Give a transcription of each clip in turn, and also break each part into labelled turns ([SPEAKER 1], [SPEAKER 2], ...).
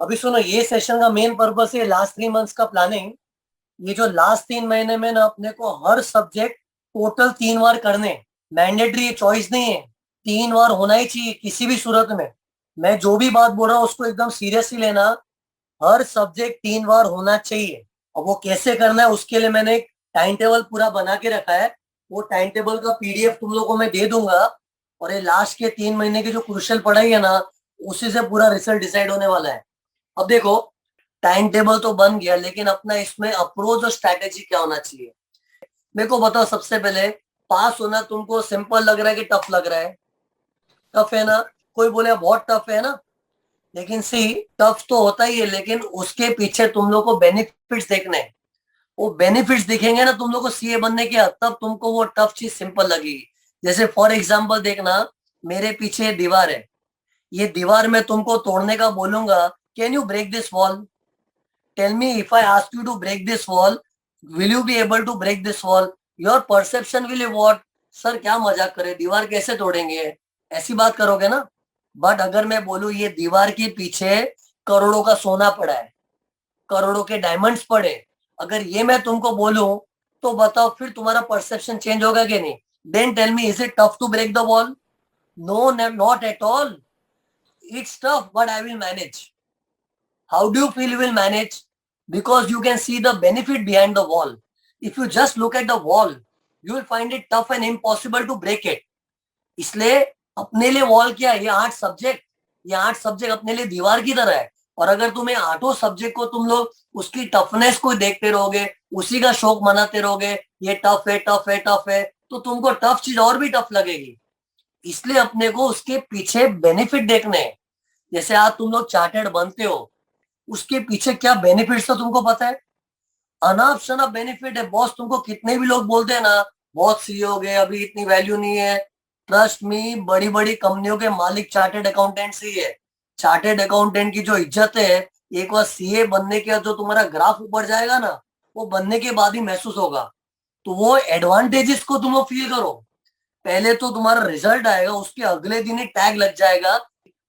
[SPEAKER 1] अभी सुनो, ये सेशन का मेन पर्पस है लास्ट 3 मंथ्स का प्लानिंग। ये जो लास्ट 3 महीने में ना अपने को हर सब्जेक्ट टोटल 3 बार करने, मैंडेटरी चॉइस नहीं है। 3 बार होना ही चाहिए किसी भी सूरत में। मैं जो भी बात बोल रहा हूँ उसको एकदम सीरियसली लेना। हर सब्जेक्ट 3 बार होना चाहिए। और वो कैसे करना है उसके लिए मैंने एक टाइम टेबल पूरा बना के रखा है। वो टाइम टेबल का पीडीएफ तुम लोगों को मैं दे दूंगा। और ये लास्ट के 3 महीने की जो क्रूशियल पढ़ाई है ना, उसी से पूरा रिजल्ट डिसाइड होने वाला है। अब देखो, टाइम टेबल तो बन गया, लेकिन अपना इसमें अप्रोच और स्ट्रैटेजी क्या होना चाहिए। मेरे को बताओ सबसे पहले, पास होना तुमको सिंपल लग रहा है कि टफ लग रहा है? टफ है ना? कोई बोले बहुत टफ है ना। लेकिन सी, टफ तो होता ही है, लेकिन उसके पीछे तुम लोग को बेनिफिट्स देखने हैं। वो बेनिफिट्स दिखेंगे ना तुम लोग को सीए बनने के, तब तुमको वो टफ चीज सिंपल लगेगी। जैसे फॉर एग्जाम्पल देखना, मेरे पीछे दीवार है। ये दीवार मैं तुमको तोड़ने का बोलूंगा, can you break this wall? Tell me, if I ask you to break this wall, will you be able to break this wall? Your perception will what? Sir क्या मजाक करे, दीवार कैसे तोड़ेंगे? ऐसी बात करोगे ना। बट अगर मैं बोलूं ये दीवार के पीछे करोड़ों का सोना पड़ा है, करोड़ों के डायमंड्स पड़े, अगर ये मैं तुमको बोलूं, तो बताओ फिर तुम्हारा परसेप्शन चेंज होगा कि नहीं? Then tell me, is it tough to break the wall? No, not at all. It's tough but I will manage. How do you feel you will manage? Because you can see the benefit behind the wall. If you just look at the wall, you will find it tough and impossible to break it. इसलिए अपने लिए wall क्या है? ये 8 subject अपने लिए दीवार की तरह है। और अगर तुम्हें 8 सब्जेक्ट को तुम लोग उसकी टफनेस को देखते रहोगे, उसी का शौक मनाते रहोगे, ये टफ है टफ है टफ है, तो तुमको टफ चीज और भी टफ लगेगी। इसलिए अपने को उसके पीछे बेनिफिट देखने हैं। जैसे आज तुम लोग चार्टर्ड बनते हो, उसके पीछे क्या बेनिफिट्स तो तुमको पता है। अनाप शनाप बेनिफिट है बॉस। तुमको कितने भी लोग बोलते हैं ना, बहुत सी हो गए, अभी इतनी वैल्यू नहीं है। ट्रस्ट मी, बड़ी बड़ी कंपनियों के मालिक चार्टेड अकाउंटेंट्स ही है। चार्टेड अकाउंटेंट की जो इज्जत है, एक बार सीए बनने के बाद जो तुम्हारा ग्राफ ऊपर जाएगा ना, वो बनने के बाद ही महसूस होगा। तो वो एडवांटेजेस को तुम लोग फील करो। पहले तो तुम्हारा रिजल्ट आएगा, उसके अगले दिन ही टैग लग जाएगा,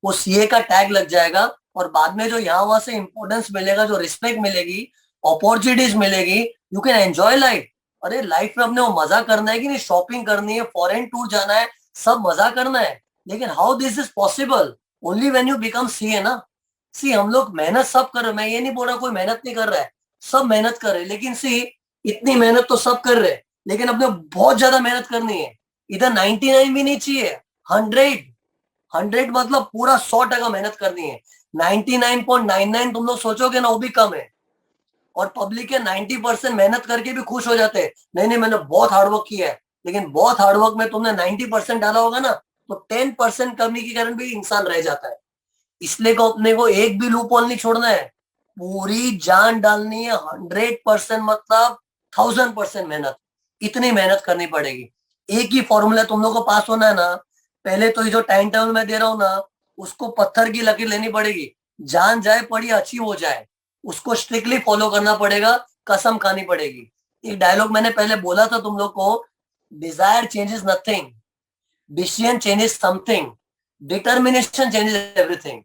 [SPEAKER 1] वो सीए का टैग लग जाएगा। और बाद में जो यहाँ वहां से इंपोर्टेंस मिलेगा, जो रिस्पेक्ट मिलेगी, अपॉर्चुनिटीज मिलेगी, यू कैन एंजॉय लाइफ। अरे लाइफ में अपने वो मजा करना है कि नहीं? शॉपिंग करनी है, फॉरेन टूर जाना है, सब मजा करना है। लेकिन how this is possible? Only when you become CA ना। सी, हम लोग मेहनत सब कर रहे हैं, मैं ये नहीं बोल रहा कोई मेहनत नहीं कर रहा है। सब मेहनत कर रहे हैं, लेकिन सी, इतनी मेहनत तो सब कर रहे हैं, लेकिन अपने बहुत ज्यादा मेहनत करनी है। इधर 99 भी नहीं चाहिए, 100। 100 मतलब पूरा 100% मेहनत करनी है। 99.99 तुम लोग सोचोगे ना, वो भी कम है। और पब्लिक के 90% मेहनत करके भी खुश हो जाते हैं, नहीं नहीं मैंने बहुत हार्डवर्क किया है। लेकिन बहुत हार्डवर्क में तुमने 90% डाला होगा ना, तो 10% कमी के कारण भी इंसान रह जाता है। इसलिए को अपने को एक भी लूप होल नहीं छोड़ना है, पूरी जान डालनी है। 100% मतलब 1000% मेहनत। इतनी मेहनत करनी पड़ेगी। एक ही फॉर्मूला तुम लोग को पास होना है ना। पहले तो ये जो टाइम टेबल मैं दे रहा हूँ ना, उसको पत्थर की लकीर लेनी पड़ेगी। जान जाए पड़ी अच्छी हो जाए, उसको स्ट्रिक्टली फॉलो करना पड़ेगा, कसम खानी पड़ेगी। एक डायलॉग मैंने पहले बोला था तुम लोग को, desire changes nothing, decision changes something, determination changes everything.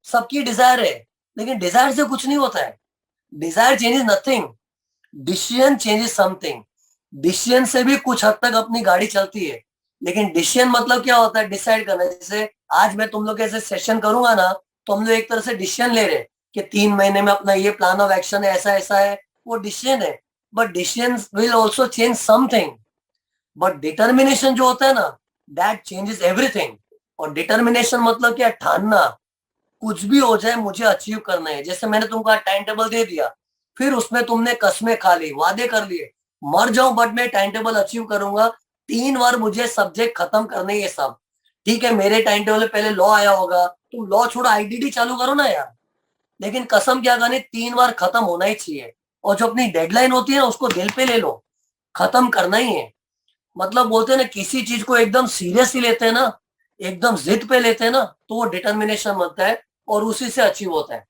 [SPEAKER 1] सबकी डिजायर है, लेकिन डिजायर से कुछ नहीं होता है। Desire changes nothing, decision changes something. Decision से भी कुछ हद तक अपनी गाड़ी चलती है। लेकिन डिसीजन मतलब क्या होता है? डिसाइड करना। जैसे आज मैं तुम लोग ऐसे सेशन करूंगा ना, तो हम लोग एक तरह से डिसीजन ले रहे हैं कि 3 महीने में अपना ये प्लान ऑफ एक्शन है, ऐसा ऐसा है। वो डिसीजन है। But decision will also change something. But determination जो होता है ना, दैट चेंजेस एवरीथिंग। और डिटर्मिनेशन मतलब क्या? ठानना, कुछ भी हो जाए मुझे अचीव करना है। जैसे मैंने तुमको टाइम टेबल दे दिया, फिर उसमें तुमने कसमें खा ली, वादे कर लिए, मर जाऊं बट मैं टाइम टेबल अचीव करूंगा। 3 बार मुझे सब्जेक्ट खत्म करने ये सब। ठीक है, मेरे टाइम टेबल में पहले लॉ आया होगा, तुम लॉ छोड़ो आईडीडी चालू करो ना यार। लेकिन कसम क्या खानी, 3 बार खत्म होना ही चाहिए। और जो अपनी डेडलाइन होती है ना, उसको दिल पे ले लो, खत्म करना ही है। मतलब बोलते हैं ना, किसी चीज को एकदम सीरियसली लेते हैं ना, एकदम जिद पे लेते हैं ना, तो वो डिटर्मिनेशन बनता है और उसी से अचीव होता है।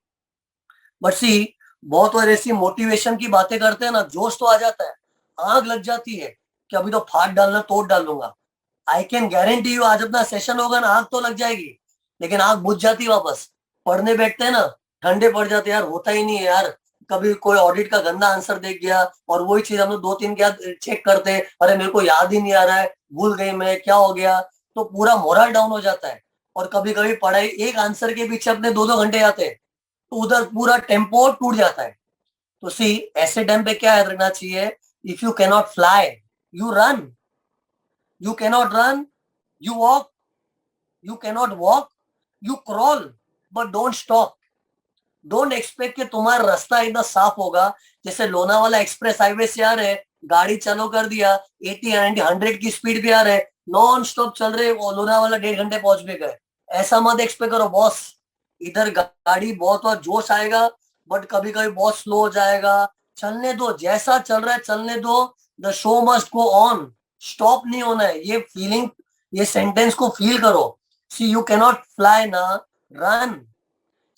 [SPEAKER 1] बट सी, बहुत बार ऐसी मोटिवेशन की बातें करते हैं ना, जोश तो आ जाता है, आग लग जाती है कि अभी तो फाड़ डालना, तोड़ डालूंगा। आई कैन गारंटी यू, आज अपना सेशन होगा ना, आग तो लग जाएगी, लेकिन आग बुझ जाती है वापस। पढ़ने बैठते हैं ना, ठंडे पड़ जाते यार, होता ही नहीं है यार। कभी कोई ऑडिट का गंदा आंसर देख गया और वही चीज हम लोग दो तीन क्या चेक करते, अरे मेरे को याद ही नहीं आ रहा है, भूल गई मैं, क्या हो गया, तो पूरा मोरल डाउन हो जाता है। और कभी कभी पढ़ाई एक आंसर के पीछे अपने दो दो घंटे जाते हैं, तो उधर पूरा टेम्पो टूट जाता है। तो सी, ऐसे टाइम पे क्या याद रखना चाहिए, if you cannot fly, you run, you cannot run, you walk, you cannot walk, you crawl, but don't stop. Don't expect कि तुम्हारा रास्ता इतना साफ होगा। जैसे लोनावाला एक्सप्रेस हाईवे से आ रहे, गाड़ी चालू कर दिया, 80 90 100 की स्पीड पे आ रहे, नॉन स्टॉप चल रहे, वो लोनावाला 1.5 घंटे पहुंच भी गए। ऐसा मत एक्सपेक्ट करो बॉस। इधर गाड़ी बहुत बहुत जोश आएगा, बट कभी कभी बहुत स्लो हो जाएगा। चलने दो, जैसा चल रहा है चलने दो। The show must go on, stop नहीं होना है। ये फीलिंग, ये सेंटेंस को फील करो। सी, यू कैनॉट फ्लाई ना, रन।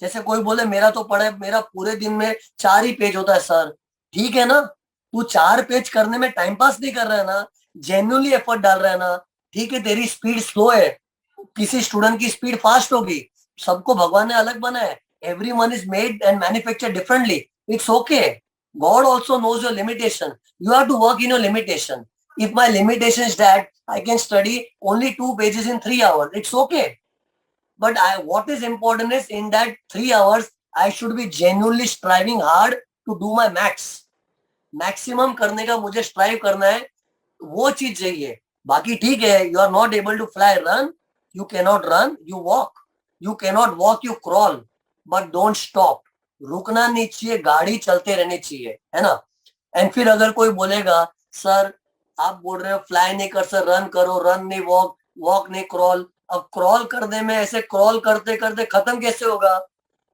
[SPEAKER 1] जैसे कोई बोले मेरा तो पढ़े, मेरा पूरे दिन में 4 ही पेज होता है सर। ठीक है ना, तू 4 पेज करने में टाइम पास नहीं कर रहा है ना, जेन्युइनली एफर्ट डाल रहा है ना। ठीक है, तेरी स्पीड स्लो है, किसी स्टूडेंट की स्पीड फास्ट होगी, सबको भगवान ने अलग बनाया है। Every one is made and manufacture differently, it's okay. God also knows your limitation, you have to work in your limitation. If my limitation is that I can study only 2 pages in 3 hours, it's okay. But what is important is in that 3 hours, I should be genuinely striving hard to do my max. Maximum करने का मुझे strive करना है, वो चीज चाहिए। बाकी ठीक है, you are not able to fly, run, you cannot run, you walk, you cannot walk, you crawl, but don't stop. रुकना नहीं चाहिए, गाड़ी चलते रहनी चाहिए, है ना। एंड फिर अगर कोई बोलेगा सर, आप बोल रहे हो फ्लाई नहीं कर सर, रन करो, रन नहीं वॉक, वॉक नहीं क्रॉल। अब क्रॉल करने में, ऐसे क्रॉल करते करते खत्म कैसे होगा।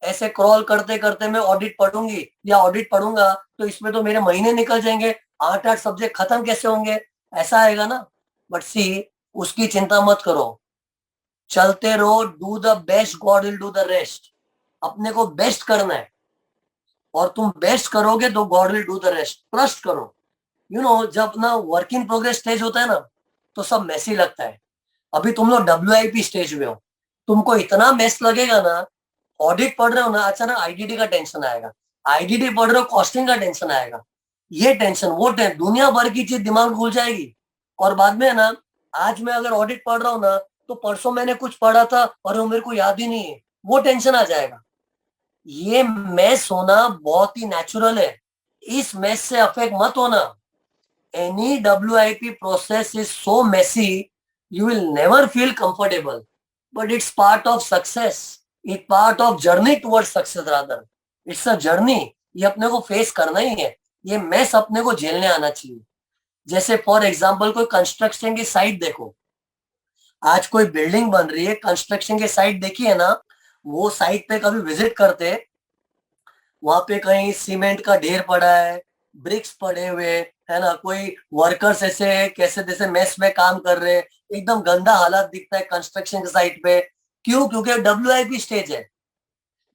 [SPEAKER 1] ऐसे क्रॉल करते करते मैं ऑडिट पढ़ूंगी या ऑडिट पढ़ूंगा, तो इसमें तो मेरे महीने निकल जाएंगे, 8 8 सब्जेक्ट खत्म कैसे होंगे, ऐसा आएगा ना। बट सी, उसकी चिंता मत करो, चलते रहो, do the best, God will do the rest. अपने को बेस्ट करना है, और तुम बेस्ट करोगे तो God will do the rest, trust करो। यू नो, जब ना वर्क इन प्रोग्रेस स्टेज होता है ना, तो सब मैसी लगता है। अभी तुम लोग WIP स्टेज में हो, तुमको इतना मेस लगेगा ना। ऑडिट पढ़ रहे हो ना, अचानक IDD का टेंशन आएगा, IDD पढ़ रहे हो, कॉस्टिंग का टेंशन आएगा, ये टेंशन वो टेंशन, दुनिया भर की चीज दिमाग भूल जाएगी। और बाद में है ना, आज मैं अगर ऑडिट पढ़ रहा हूँ ना, तो परसों मैंने कुछ पढ़ा था और वो मेरे को याद ही नहीं है, वो टेंशन आ जाएगा। ये मेस होना बहुत ही नेचुरल है, इस मेस से अफेक्ट मत होना। any WIP process is so messy, you will never feel comfortable. But it's part of success. It's part of journey towards success rather. It's a journey. ये अपने को फेस करना ही है, ये मैस अपने को झेलने आना चाहिए। जैसे फॉर एग्जाम्पल कोई कंस्ट्रक्शन की साइट देखो, आज कोई बिल्डिंग बन रही है, कंस्ट्रक्शन की साइट देखी है ना, वो साइट पे कभी विजिट करते, वहां पे कहीं सीमेंट का ढेर पड़ा है, ब्रिक्स पड़े हुए, है ना, कोई वर्कर्स ऐसे कैसे जैसे मेस में काम कर रहे, एकदम गंदा हालत दिखता है कंस्ट्रक्शन के साइट पे। क्यों? क्योंकि WIP स्टेज है।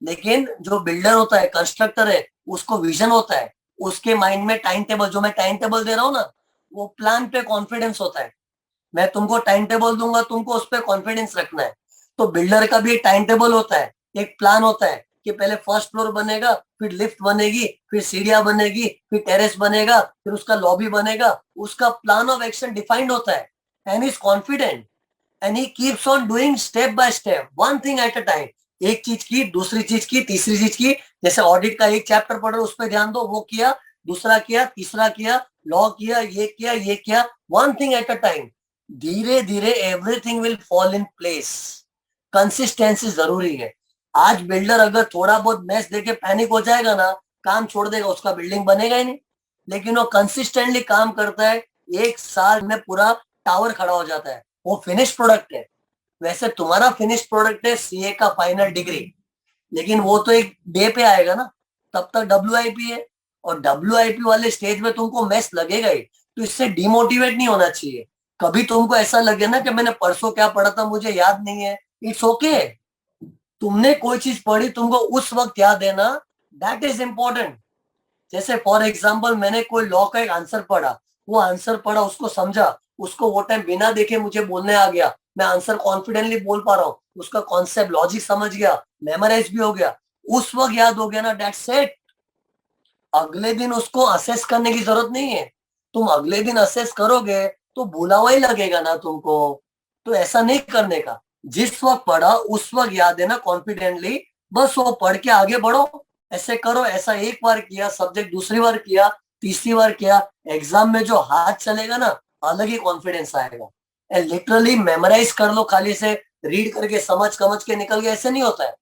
[SPEAKER 1] लेकिन जो बिल्डर होता है, कंस्ट्रक्टर है, उसको विजन होता है, उसके माइंड में टाइम टेबल, जो मैं टाइम टेबल दे रहा हूँ ना, वो प्लान पे कॉन्फिडेंस होता है। मैं तुमको टाइम टेबल दूंगा, तुमको उस पर कॉन्फिडेंस रखना है। तो बिल्डर का भी एक टाइम टेबल होता है, एक प्लान होता है कि पहले फर्स्ट फ्लोर बनेगा, फिर लिफ्ट बनेगी, फिर सीढ़ियां बनेगी, फिर टेरेस बनेगा, फिर उसका लॉबी बनेगा। उसका प्लान ऑफ एक्शन डिफाइंड होता है, and is confident, and he keeps on doing step by step, one thing at a time. एक चीज की, दूसरी चीज की, तीसरी चीज की। जैसे ऑडिट का एक चैप्टर पढ़ रहे हो, उस पर ध्यान दो, वो किया, दूसरा किया, तीसरा किया, लॉ किया, ये किया, ये किया, one thing at a time. धीरे धीरे everything will fall in place. Consistency जरूरी है। आज बिल्डर अगर थोड़ा बहुत मैच देके पैनिक हो जाएगा ना, काम छोड़ देगा, उसका बिल्डिंग बनेगा ही नहीं। लेकिन वो कंसिस्टेंटली काम करता है, 1 साल में पूरा टावर खड़ा हो जाता है, वो फिनिश प्रोडक्ट है। वैसे तुम्हारा फिनिश प्रोडक्ट है CA का फाइनल डिग्री, लेकिन वो तो एक डे पे आएगा ना, तब तक WIP है। और WIP वाले स्टेज में तुमको मैस लगेगा ही, तो इससे डिमोटिवेट नहीं होना चाहिए। कभी तुमको ऐसा लगे ना कि मैंने परसों क्या पढ़ा था मुझे याद नहीं है, इट्स ओके। तुमने कोई चीज पढ़ी, तुमको उस वक्त याद है ना, दैट इज इंपॉर्टेंट। जैसे फॉर एग्जाम्पल मैंने कोई लॉ का एक आंसर पढ़ा, वो आंसर पढ़ा, उसको समझा, उसको वो टाइम बिना देखे मुझे बोलने आ गया, मैं आंसर कॉन्फिडेंटली बोल पा रहा हूँ, उसका कॉन्सेप्ट लॉजिक समझ गया, मेमोराइज भी हो गया। उस वक्त याद हो गया ना, दैट्स इट। अगले दिन उसको असेस करने की जरूरत नहीं है। तुम अगले दिन असेस करोगे तो भूला हुआ ही लगेगा ना तुमको। तो ऐसा नहीं करने का। जिस वक्त पढ़ा उस वक्त याद है ना, कॉन्फिडेंटली बस वो पढ़ के आगे बढ़ो। ऐसे करो, ऐसा एक बार किया सब्जेक्ट, दूसरी बार किया, तीसरी बार किया, एग्जाम में जो हाथ चलेगा ना, अलग ही कॉन्फिडेंस आएगा। लिटरली मेमोराइज कर लो खाली से, रीड करके समझ समझ के निकल गया, ऐसे नहीं होता है।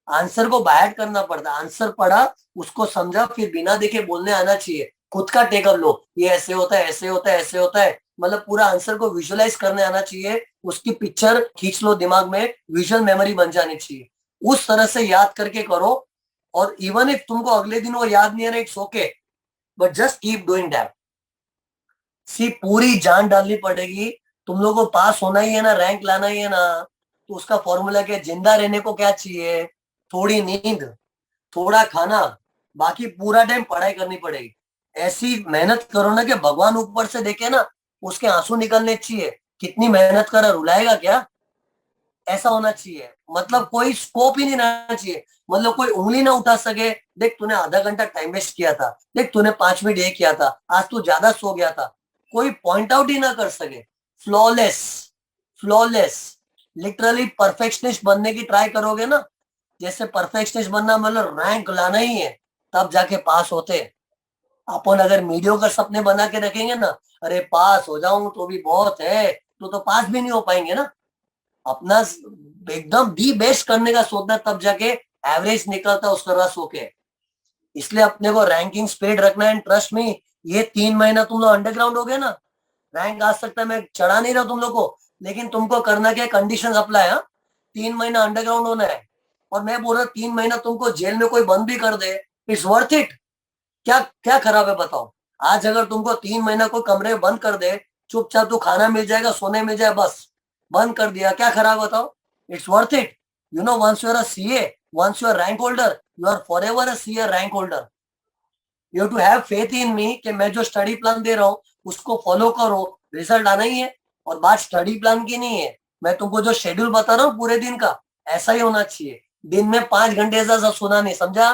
[SPEAKER 1] आंसर को बायट करना पड़ता है। आंसर पढ़ा, उसको समझा, फिर बिना देखे बोलने आना चाहिए। खुद का टेकअप लो, ये ऐसे होता है, ऐसे होता है, ऐसे होता है, मतलब पूरा आंसर को विजुअलाइज करने आना चाहिए। उसकी पिक्चर खींच लो दिमाग में, विजुअल मेमोरी बन जानी चाहिए। उस तरह से याद करके करो। और इवन इफ तुमको अगले दिन वो याद नहीं है ना, it's okay, but just keep doing that. See पूरी जान डालनी पड़ेगी। तुम लोगों को पास होना ही है ना, रैंक लाना ही है ना, तो उसका फॉर्मूला क्या है? जिंदा रहने को क्या चाहिए? थोड़ी नींद, थोड़ा खाना, बाकी पूरा टाइम पढ़ाई करनी पड़ेगी। ऐसी मेहनत करो ना कि भगवान ऊपर से देखे ना, उसके आंसू निकलने चाहिए। कितनी मेहनत कर, रुलाएगा क्या? ऐसा होना चाहिए। मतलब कोई स्कोप ही नहीं रहना चाहिए। मतलब कोई उंगली ना उठा सके, देख तूने आधा घंटा टाइम वेस्ट किया था, देख तूने 5 मिनट ये किया था, आज तू ज्यादा सो गया था। कोई पॉइंट आउट ही ना कर सके। Flawless, flawless. लिटरली परफेक्शनिस्ट बनने की ट्राई करोगे ना, जैसे परफेक्शनिस्ट बनना मतलब रैंक लाना ही है, तब जाके पास होते हैं। अपन अगर मीडियोकर सपने बना के रखेंगे ना, अरे पास हो जाऊं तो भी बहुत है, तो पास भी नहीं हो पाएंगे ना। अपना एकदम दी बेस्ट करने का सोचना, तब जाके एवरेज निकलता है उसका रस होके। इसलिए अपने को रैंकिंग स्पीड रखना है। ट्रस्ट में, ये 3 महीना तुम लोग अंडरग्राउंड हो गए ना, रैंक आ सकता है, मैं चढ़ा नहीं रहा तुम लोग को, लेकिन तुमको करना क्या, कंडीशन अप्लाई है। 3 महीना अंडरग्राउंड होना है। और मैं बोल रहा 3 महीना तुमको जेल में कोई बंद भी कर दे, इट्स वर्थ इट। क्या क्या खराब है बताओ? आज अगर तुमको 3 महीना कोई कमरे में बंद कर दे, चुपचाप तू खाना मिल जाएगा, सोने मिल जाए, बस बंद कर दिया, क्या खराब बताओ? It's worth it. You know, once you are a CA, once you are rank holder, you are forever a CA rank holder. You too have faith in me कि मैं जो स्टडी प्लान दे रहा हूँ उसको follow करो, result आना ही है। और बात स्टडी प्लान की नहीं है, मैं तुमको जो शेड्यूल बता रहा हूँ पूरे दिन का, ऐसा ही होना चाहिए। दिन में 5 घंटे ऐसा सोना नहीं, समझा?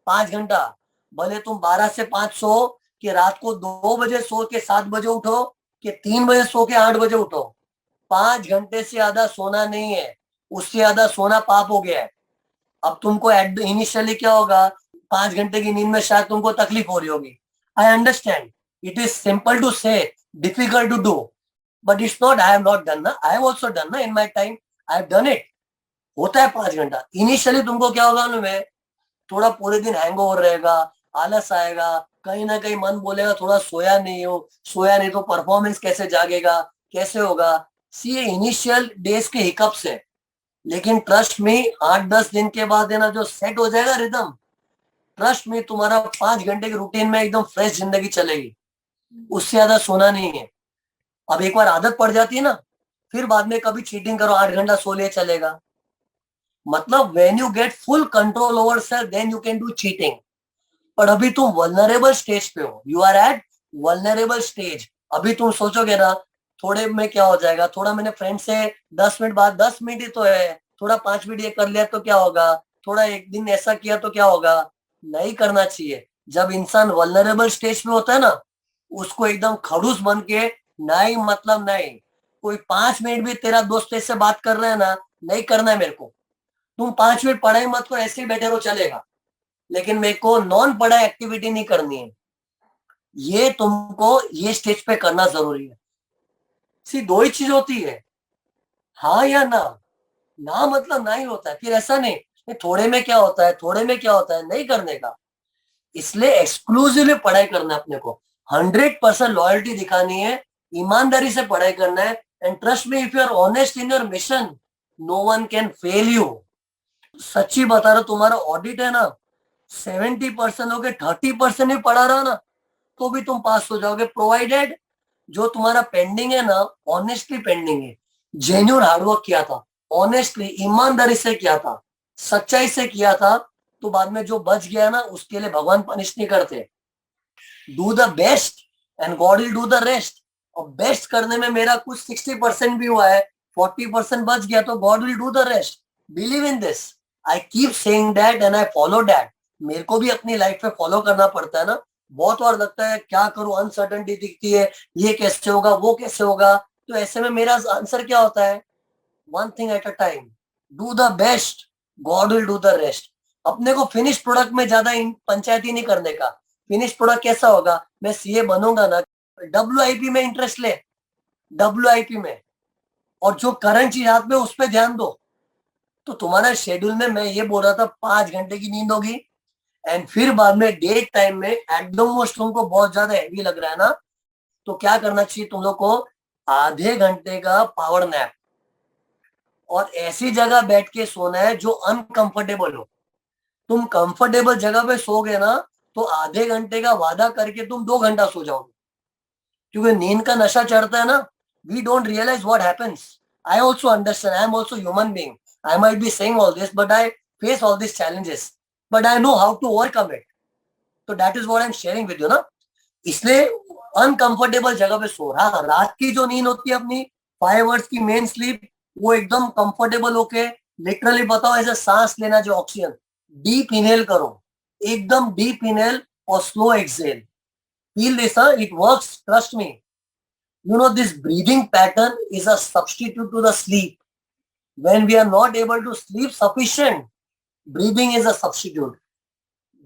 [SPEAKER 1] 5 घंटा। भले तुम 12 से 5 सो, कि रात को 2 बजे सो के 7 बजे उठो, कि 3 बजे सो के 8 बजे उठो, 5 घंटे से ज्यादा सोना नहीं है। उससे ज्यादा सोना पाप हो गया है। अब तुमको इनिशियली क्या होगा, 5 घंटे की नींद में शायद तुमको तकलीफ हो रही होगी। I understand, it is simple to say, difficult to do, but it's not, I have not done ना, आई हैव आल्सो डन ना in my time, I have done it. होता है 5 घंटा। इनिशियली तुमको क्या होगा ना, थोड़ा पूरे दिन हैंगओवर रहेगा, आलस आएगा, कहीं ना कहीं मन बोलेगा थोड़ा सोया नहीं हो, सोया नहीं तो परफॉर्मेंस कैसे जागेगा, कैसे होगा। सी, ये इनिशियल डेज के हिकअप्स है। लेकिन ट्रस्ट में 8-10 दिन के बाद है ना, जो सेट हो जाएगा रिदम, ट्रस्ट में तुम्हारा 5 घंटे के रूटीन में एकदम फ्रेश जिंदगी चलेगी। उससे ज्यादा सोना नहीं है। अब एक बार आदत पड़ जाती है ना, फिर बाद में कभी चीटिंग करो, 8 घंटा सो लिए चलेगा। मतलब when you get full control over self, then you can do cheating. पर अभी तुम वल्नरेबल स्टेज पे हो, you are at vulnerable stage. अभी तुम सोचोगे ना थोड़े में क्या हो जाएगा, थोड़ा मैंने फ्रेंड से 10 मिनट बाद, 10 मिनट ही तो है, थोड़ा 5 मिनट ये कर लिया तो क्या होगा, थोड़ा एक दिन ऐसा किया तो क्या होगा। नहीं करना चाहिए। जब इंसान वल्नरेबल स्टेज पे होता है ना, उसको एकदम खड़ूस बन के, नहीं मतलब नहीं, कोई 5 मिनट भी तेरा दोस्त ऐसे बात कर रहा है ना, नहीं करना है मेरे को। तुम 5 मिनट पढ़ाई मत करो, ऐसे ही बैठे रहो चलेगा, लेकिन मेरे को नॉन पढ़ाई एक्टिविटी नहीं करनी है। ये तुमको ये स्टेज पे करना जरूरी है। सी, दो ही चीज होती है, हाँ या ना। ना मतलब ना ही होता है, फिर ऐसा नहीं थोड़े में क्या होता है, थोड़े में क्या होता है, नहीं करने का। इसलिए एक्सक्लूसिवली पढ़ाई करना है अपने को, 100% लॉयल्टी दिखानी है, ईमानदारी से पढ़ाई करना है। And trust me, if you are honest in your mission, no one can fail you. सच्ची बता रहा हूं, तुम्हारा ऑडिट है ना, 70% हो गए, 30% ही पढ़ा रहा ना, तो भी तुम पास हो जाओगे, प्रोवाइडेड जो तुम्हारा पेंडिंग है ना, ऑनेस्टली पेंडिंग है, जेन्यून हार्डवर्क किया था, ऑनेस्टली ईमानदारी से किया था, सच्चाई से किया था, तो बाद में जो बच गया ना, उसके लिए भगवान पनिश नहीं करते। Do the best and God will do the rest. और बेस्ट करने में मेरा कुछ 60% भी हुआ है, 40% बच गया, तो God will do the rest. Believe in this, I keep saying that and I follow that. मेरे को भी अपनी लाइफ में फॉलो करना पड़ता है ना। बहुत बार लगता है क्या करूं, अनसर्टेनिटी दिखती है, ये कैसे होगा वो कैसे होगा। तो ऐसे में मेरा आंसर क्या होता है, one thing at a time, do the best, God will do the rest. अपने को फिनिश प्रोडक्ट में ज्यादा पंचायती नहीं करने का। फिनिश प्रोडक्ट कैसा होगा, मैं सीए बनूंगा ना, डब्ल्यूआईपी में इंटरेस्ट ले, डब्ल्यूआईपी में, और जो करंट चीज हाथ में उस पर ध्यान दो। तो तुम्हारा शेड्यूल में मैं ये बोल रहा था 5 घंटे की नींद होगी, एंड फिर बाद में डेट टाइम में एकदम मोस्ट तुमको बहुत ज्यादा हैवी लग रहा है ना, तो क्या करना चाहिए तुम लोग को, आधे घंटे का पावर नैप। और ऐसी जगह बैठ के सोना है जो अनकंफर्टेबल हो। तुम कंफर्टेबल जगह पे सोगे ना, तो आधे घंटे का वादा करके तुम 2 घंटा सो जाओगे, क्योंकि नींद का नशा चढ़ता है ना। We don't realise what happens. I also understand, I am also human being. I might be saying all this but I face all this challenges, but I know how to overcome it. तो that is what I am sharing with you ना। इसलिए uncomfortable जगह पे सो रहा, रात की जो नींद होती है अपनी 5 आवर्स की मेन स्लीप, वो एकदम कंफर्टेबल होके, लिटरली बताओ ऐसे सांस लेना, जो ऑक्सीजन डीप इनहेल करो, एकदम डीप इनहेल और slow exhale. Feel this, it works, trust me. You know, this breathing pattern is a substitute to the sleep. When we are not able to sleep sufficient, breathing is a substitute.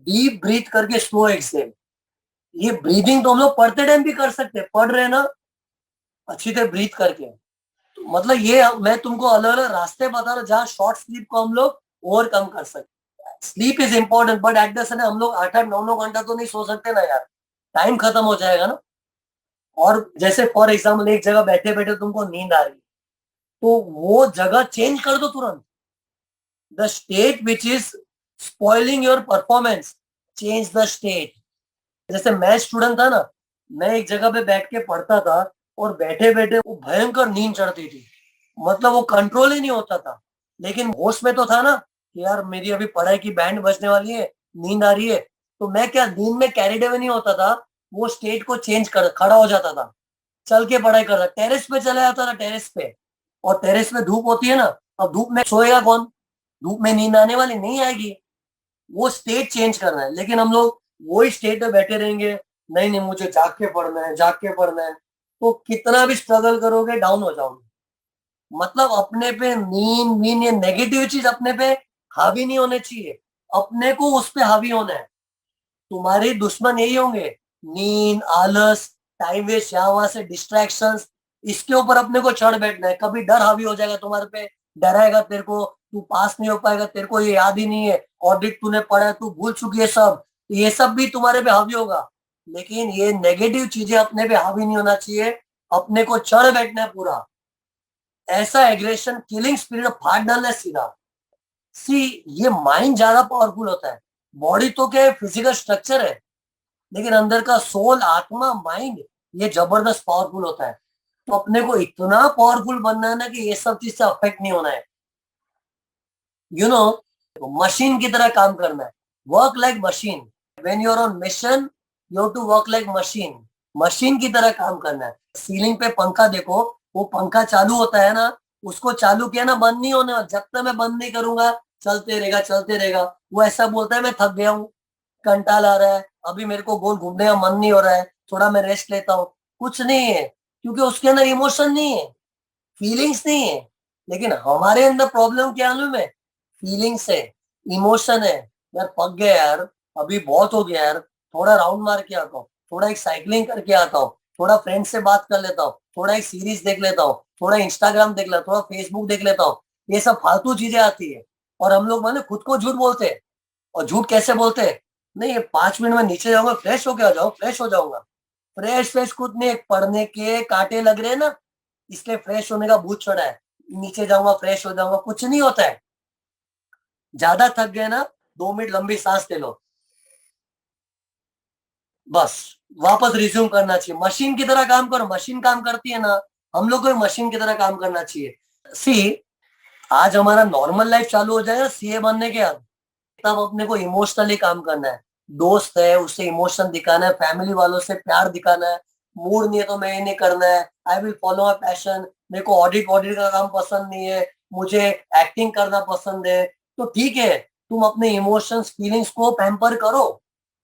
[SPEAKER 1] Deep breath करके slow exhale. ये breathing तो हम लोग पढ़ते time भी कर सकते हैं, पढ़ रहे हैं ना, अच्छी तरह ब्रीथ करके। तो मतलब ये मैं तुमको अलग अलग रास्ते बता रहा हूँ जहाँ शॉर्ट स्लीप को हम लोग ओवरकम कर सकते हैं। Sleep is important, but at the same हम लोग 8-8 9-9 घंटा तो नहीं सो सकते ना यार, टाइम खत्म हो जाएगा ना। और जैसे फॉर एग्जाम्पल एक जगह बैठे बैठे तुमको नींद आ रही, तो वो जगह चेंज कर दो तुरंत। The state which is spoiling your performance, change the state. जैसे मैं स्टूडेंट था ना, मैं एक जगह पे बैठ के पढ़ता था, और बैठे बैठे वो भयंकर नींद चढ़ती थी, मतलब वो कंट्रोल ही नहीं होता था। लेकिन होश में तो था ना कि यार मेरी अभी पढ़ाई की बैंड बजने वाली है, नींद आ रही है। तो मैं क्या नींद में कैरिड अवे नहीं होता था, वो स्टेट को चेंज कर खड़ा हो जाता था, चल के पढ़ाई कर रहा, टेरेस पे चला जाता था, टेरेस पे। और टेरेस पे धूप होती है ना, अब धूप में सोएगा कौन, धूप में नींद आने वाली नहीं आएगी। वो स्टेट चेंज करना है, लेकिन हम लोग वही स्टेट में बैठे रहेंगे, नहीं नहीं मुझे जाग के पढ़ना है, जाग के पढ़ना है। तो कितना भी स्ट्रगल करोगे डाउन हो जाओगे। मतलब अपने पे नींद नींद, ये नेगेटिव चीज अपने पे हावी नहीं होने चाहिए, अपने को उस पे हावी होना है। तुम्हारे दुश्मन यही होंगे, नींद, आलस, टाइम वेस्ट, यहाँ वहां से डिस्ट्रैक्शंस। इसके ऊपर अपने को चढ़ बैठना है। कभी डर हावी हो जाएगा तुम्हारे पे, डराएगा तेरे को, तू पास नहीं हो पाएगा, तेरे को ये याद ही नहीं है, ऑडिट तूने पढ़ा है, तू भूल चुकी है सब, ये सब भी तुम्हारे पे हावी होगा। लेकिन ये नेगेटिव चीजें अपने पे हावी नहीं होना चाहिए, अपने को चढ़ बैठना है पूरा। ऐसा एग्रेशन, किलिंग स्पिरिट फाड़ डालना है सीधा। सी, ये माइंड ज्यादा पावरफुल होता है। बॉडी तो क्या है, फिजिकल स्ट्रक्चर है, लेकिन अंदर का सोल, आत्मा, माइंड, ये जबरदस्त पावरफुल होता है। तो अपने को इतना पावरफुल बनना है ना कि ये सब चीज से अफेक्ट नहीं होना है। यू नो, मशीन की तरह काम करना है, work like machine. When you are on mission, you have to work like machine. Machine की तरह काम करना है। सीलिंग पे पंखा देखो, वो पंखा चालू होता है ना, उसको चालू किया ना, बंद नहीं होना, जब तक मैं बंद नहीं करूंगा चलते रहेगा, चलते रहेगा। वो ऐसा बोलता है मैं थक गया हूँ, कंटाल आ रहा है, अभी मेरे को गोल घूमने का मन नहीं हो रहा है, थोड़ा मैं रेस्ट लेता हूँ। कुछ नहीं है, क्योंकि उसके अंदर इमोशन नहीं है, फीलिंग्स नहीं है। लेकिन हमारे अंदर प्रॉब्लम क्या मालूम है, फीलिंग्स है, इमोशन है। यार पक गया यार, अभी बहुत हो गया यार, थोड़ा राउंड मार के आता हूँ, थोड़ा एक साइकिलिंग करके आता हूँ, थोड़ा फ्रेंड से बात कर लेता हूँ, थोड़ा एक सीरीज देख लेता हूँ, थोड़ा इंस्टाग्राम देख लेता हूँ, थोड़ा फेसबुक देख लेता हूँ। ये सब फालतू चीजें आती है। और हम लोग माने खुद को झूठ बोलते हैं। और झूठ कैसे बोलते हैं, नहीं ये 5 मिनट में नीचे जाऊंगा, फ्रेश होके आ जाऊँ, फ्रेश हो जाऊंगा। फ्रेश फ्रेश कुछ नहीं, पढ़ने के कांटे लग रहे हैं ना, इसलिए फ्रेश होने का भूत चढ़ा है। नीचे जाऊंगा, फ्रेश हो जाऊंगा, कुछ नहीं होता है। ज्यादा थक गए ना, 2 मिनट लंबी सांस ले लो, बस वापस रिज्यूम करना चाहिए। मशीन की तरह काम करो, मशीन काम करती है ना, हम लोग को मशीन की तरह काम करना चाहिए। सी, आज हमारा नॉर्मल लाइफ चालू हो जाएगा सीए बनने के बाद, तब अपने को इमोशनली काम करना है। दोस्त है उससे इमोशन दिखाना है, फैमिली वालों से प्यार दिखाना है। मूड नहीं है तो मैं ये नहीं करना है, I will follow my passion. मेरे को ऑडिट ऑडिट का काम पसंद नहीं है, मुझे एक्टिंग करना पसंद है, तो ठीक है, तुम अपने इमोशंस फीलिंग्स को पैम्पर करो,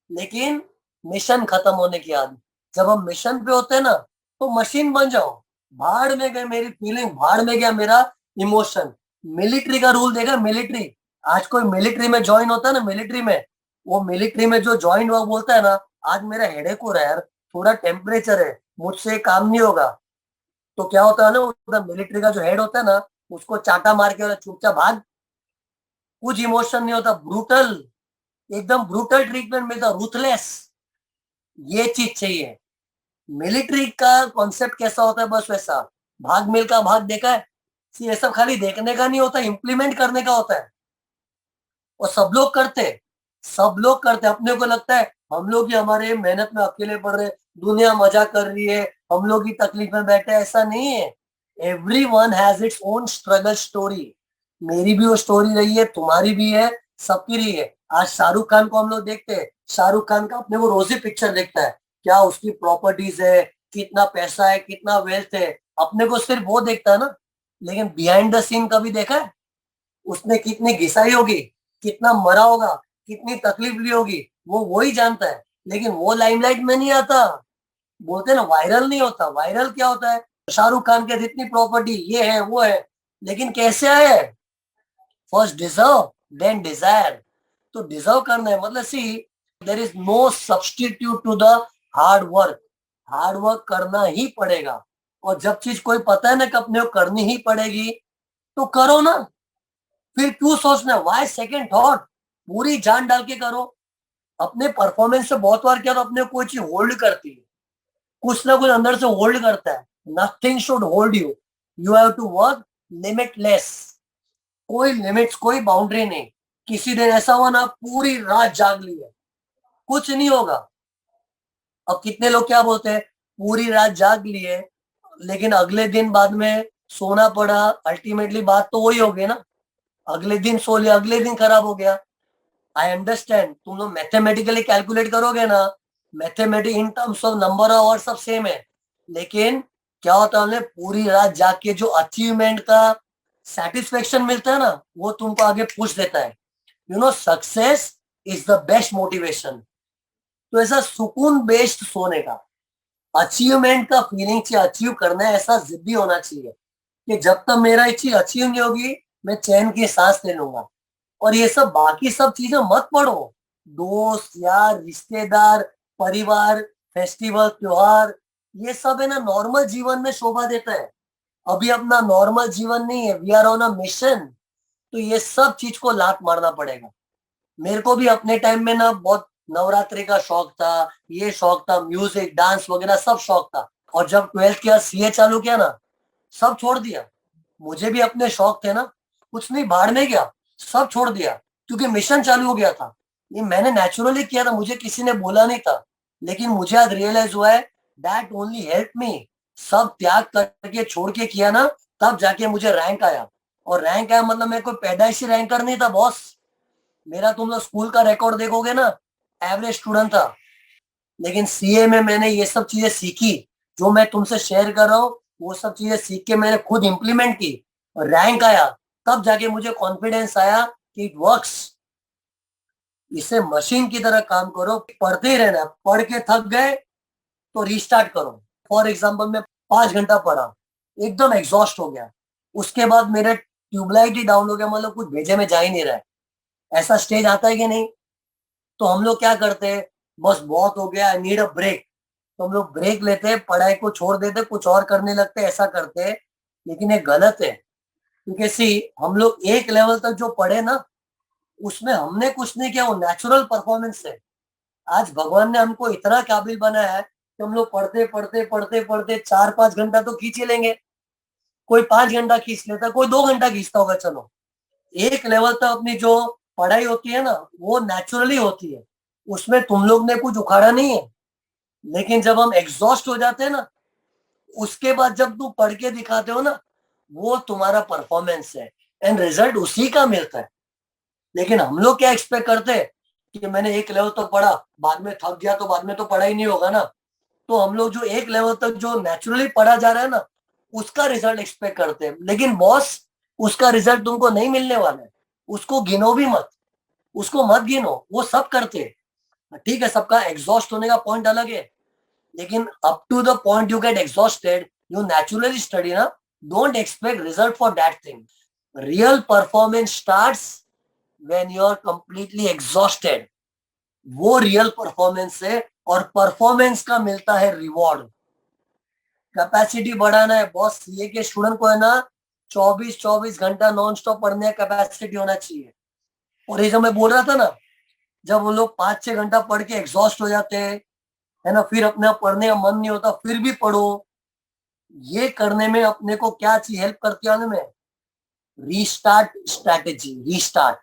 [SPEAKER 1] लेकिन मिशन खत्म होने की आदत, जब हम मिशन पे होते हैं ना, तो मशीन बन जाओ। भाड़ में गए मेरी फीलिंग, भाड़ में गया मेरा इमोशन। मिलिट्री का रूल देखा, मिलिट्री, आज कोई मिलिट्री में ज्वाइन होता है ना, मिलिट्री में, वो मिलिट्री में जो ज्वाइन हुआ बोलता है ना, आज मेरा हेडेक हो रहा है यार, थोड़ा टेम्परेचर है, मुझसे काम नहीं होगा। तो क्या होता है ना, उधर मिलिट्री का जो हेड होता है ना, उसको चाटा मार के चुपचाप भाग, कुछ इमोशन नहीं होता, ब्रूटल, एकदम ब्रूटल ट्रीटमेंट मिलता, रूथलेस। ये चीज चाहिए। मिलिट्री का कॉन्सेप्ट कैसा होता है, बस वैसा, भाग मिल्खा भाग देखा है। ये सब खाली देखने का नहीं होता, इम्प्लीमेंट करने का होता है। और सब लोग करते, सब लोग करते, अपने को लगता है हम लोग ही हमारे मेहनत में अकेले पड़ रहे, दुनिया मजा कर रही है, हम लोग ही तकलीफ में बैठे, ऐसा नहीं है। Every one has its own struggle story. मेरी भी वो स्टोरी रही है, तुम्हारी भी है, सबकी रही है। आज शाहरुख खान को हम लोग देखते हैं, शाहरुख खान का अपने को रोजी पिक्चर देखता है, क्या उसकी प्रॉपर्टीज है, कितना पैसा है, कितना वेल्थ है, अपने को सिर्फ वो देखता है ना। लेकिन बिहाइंड द सीन कभी देखा है, उसने कितनी घिसाई होगी, कितना मरा होगा, कितनी तकलीफ ली होगी, वो वही जानता है। लेकिन वो लाइमलाइट में नहीं आता, बोलते हैं ना वायरल नहीं होता। वायरल क्या होता है, शाहरुख खान के जितनी प्रॉपर्टी, ये है वो है, लेकिन कैसे आए, फर्स्ट डिजर्व देन डिजायर। तो डिजर्व करना है, मतलब see, there is no substitute to the hard work. Hard work करना ही पड़ेगा। और जब चीज कोई पता है ना कि अपने को करनी ही पड़ेगी, तो करो ना, फिर क्यों सोचना, वाई सेकेंड थॉट, पूरी जान डाल के करो। अपने परफॉर्मेंस से बहुत बार क्या, तो अपने कोई चीज होल्ड करती है, कुछ ना कुछ अंदर से होल्ड करता है। Nothing should hold you, you have to work limitless. कोई लिमिट्स, कोई बाउंड्री नहीं। किसी दिन ऐसा हुआ ना, पूरी रात जाग ली है, कुछ नहीं होगा। अब कितने लोग क्या बोलते हैं, पूरी रात जाग लिए, लेकिन अगले दिन बाद में सोना पड़ा, अल्टीमेटली बात तो वही हो गई ना, अगले दिन सो लिया, अगले दिन खराब हो गया। आई अंडरस्टैंड, तुम लोग मैथमेटिकली कैलकुलेट करोगे ना, mathematic in terms of number of hours सब सेम है, लेकिन क्या होता है, पूरी रात जाग के जो अचीवमेंट का सेटिस्फेक्शन मिलता है ना, वो तुमको आगे पुश देता है। You know, success is the best motivation. तो ऐसा सुकून बेस्ड सोने का, अचीवमेंट का फीलिंग चाहिए, अचीव करना है, ऐसा जिद्दी होना चाहिए कि जब तक मेरा ये चीज अचीव नहीं होगी, मैं चैन की सांस ले लूंगा। और ये सब बाकी सब चीजें मत पढ़ो, दोस्त यार, रिश्तेदार, परिवार, फेस्टिवल, त्योहार, ये सब है ना, नॉर्मल जीवन में शोभा देता है। अभी अपना नॉर्मल जीवन नहीं है, we are on a mission. तो ये सब चीज को लात मारना पड़ेगा। मेरे को भी अपने टाइम में ना बहुत नवरात्रि का शौक था, ये शौक था, म्यूजिक डांस वगैरह सब शौक था। और जब ट्वेल्थ किया, सीए चालू किया ना, सब छोड़ दिया। मुझे भी अपने शौक थे ना, कुछ नहीं, बाहर में गया, सब छोड़ दिया, क्योंकि मिशन चालू हो गया था। ये मैंने नेचुरली किया था, मुझे किसी ने बोला नहीं था। लेकिन मुझे आज रियलाइज हुआ है, दैट ओनली हेल्प मी। सब त्याग करके छोड़ के किया ना, तब जाके मुझे रैंक आया। और रैंक आया मतलब मैं कोई पैदाइशी रैंकर नहीं था बॉस। मेरा तुम लोग स्कूल का रिकॉर्ड देखोगे ना, एवरेज स्टूडेंट था। लेकिन सीए में मैंने ये सब चीजें सीखी, जो मैं तुमसे शेयर कर रहा हूँ, वो सब चीजें सीख के मैंने खुद इंप्लीमेंट की, और रैंक आया। तब जाके मुझे कॉन्फिडेंस आया कि इट वर्क्स। इसे मशीन की तरह काम करो, पढ़ते ही रहना, पढ़ के थक गए तो रीस्टार्ट करो। फॉर एग्जाम्पल, मैं 5 घंटा पढ़ा, एकदम एग्जॉस्ट हो गया, उसके बाद मेरा ट्यूबलाइट ही डाउन हो गया, मतलब कुछ भेजे में जा ही नहीं रहा है। ऐसा स्टेज आता है कि नहीं? तो हम लोग क्या करते हैं, बस बहुत हो गया, आई नीड अ ब्रेक, तो हम लोग ब्रेक लेते हैं, पढ़ाई को छोड़ देते, कुछ और करने लगते हैं, ऐसा करते हैं। लेकिन ये गलत है, क्योंकि सी, हम लोग एक लेवल तक जो पढ़े ना, उसमें हमने कुछ नहीं किया, वो नेचुरल परफॉर्मेंस है। आज भगवान ने हमको इतना काबिल बनाया है कि हम लोग पढ़ते पढ़ते पढ़ते पढ़ते 4-5 घंटा तो खींच ही लेंगे। कोई 5 घंटा खींच लेता, कोई 2 घंटा खींचता होगा, चलो। एक लेवल तक अपनी जो पढ़ाई होती है ना, वो नेचुरली होती है, उसमें तुम लोग ने कुछ उखाड़ा नहीं है। लेकिन जब हम एग्जॉस्ट हो जाते हैं ना, उसके बाद जब तुम पढ़ के दिखाते हो ना, वो तुम्हारा परफॉर्मेंस है, एंड रिजल्ट उसी का मिलता है। लेकिन हम लोग क्या एक्सपेक्ट करते हैं कि मैंने एक लेवल तक पढ़ा, बाद में थक गया तो बाद में तो पढ़ाई नहीं होगा ना। तो हम लोग जो एक लेवल तक जो नेचुरली पढ़ा जा रहा है ना, उसका रिजल्ट एक्सपेक्ट करते हैं, लेकिन बॉस, उसका रिजल्ट तुमको नहीं मिलने वाला है। उसको गिनो भी मत, उसको मत गिनो, वो सब करते। ठीक है, सबका एग्जॉस्ट होने का पॉइंट अलग है, लेकिन up to the point you get exhausted, you naturally study ना, don't expect result for that thing. Real performance starts when you are completely exhausted. वो रियल परफॉर्मेंस है, और परफॉर्मेंस का मिलता है रिवॉर्ड। कैपेसिटी बढ़ाना है बॉस, सीए के स्टूडेंट को है ना 24-24 घंटा नॉन स्टॉप पढ़ने का कैपेसिटी होना चाहिए। और ये जो मैं बोल रहा था ना, जब वो लोग 5-6 घंटा पढ़ के एग्जॉस्ट हो जाते हैं, है ना, फिर अपने आप पढ़ने का मन नहीं होता, फिर भी पढ़ो। ये करने में अपने को क्या चीज हेल्प करती है में, रीस्टार्ट स्ट्रैटेजी। रीस्टार्ट